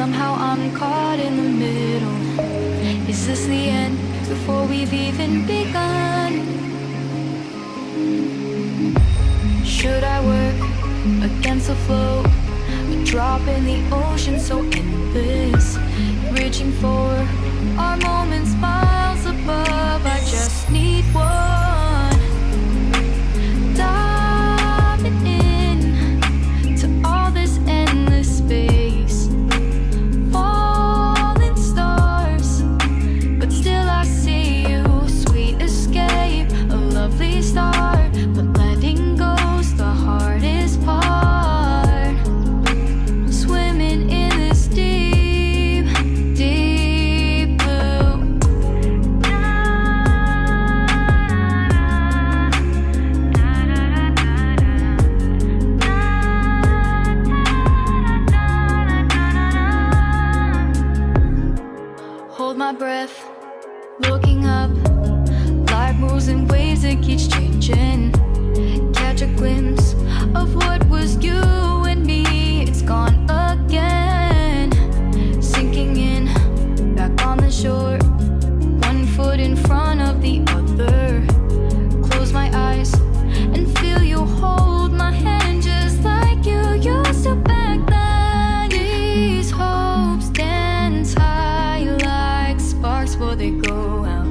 somehow I'm caught in the middle. Is this the end before we've even begun? Should I work against the flow? A drop in the ocean so endless, reaching for our moments miles above. I just need one, diving in to all this endless space, falling stars, but still I see you. Sweet escape, a lovely start, but letting go's the hardest part. Swimming in this deep, deep blue. Hold my breath, looking up. Life moves in waves that keeps changing. Catch a glimpse of what was you and me. It's gone again, sinking in, back on the shore. One foot in front of the other. Close my eyes and feel you hold my hand just like you used to back then. These hopes dance high like sparks before they go out.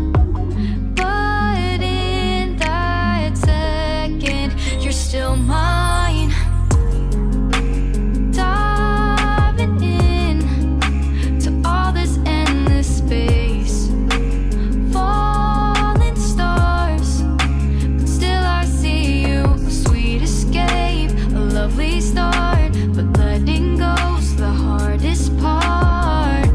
But in that second, you're still mine. Diving in to all this endless space, falling stars, but still I see you. A sweet escape, a lovely start, but letting go's the hardest part.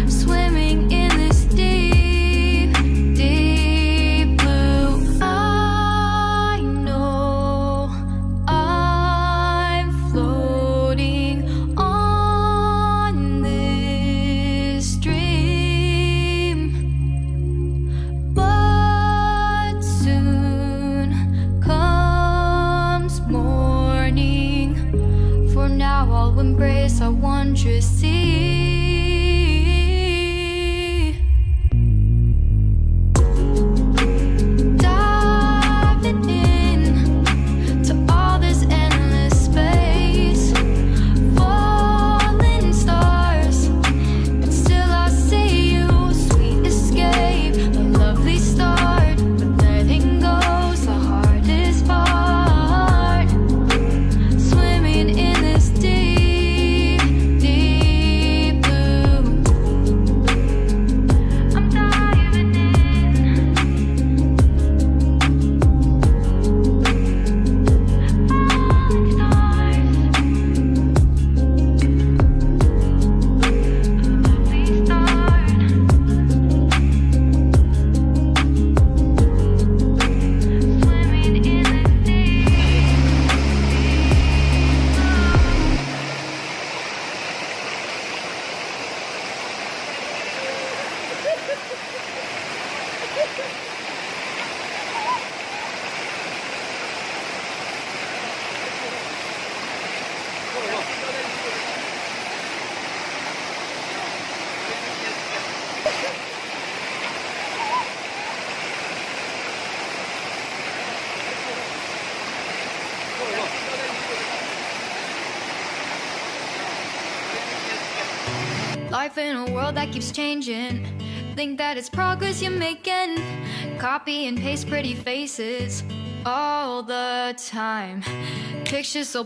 Swimming in this deep, deep blue. I know I'm floating on this dream, but soon comes morning. For now I'll embrace our wondrous sea. Diving in to all this endless space, falling stars, but still I see you. Sweet escape, a lovely start, but letting go's the hardest part. Swimming in this deep, deep blue. I'm diving in. Falling stars, lovely start. Swimming in this deep, life in a world that keeps changing. Think that it's progress you're making. Copy and paste pretty faces all the time. Pictures so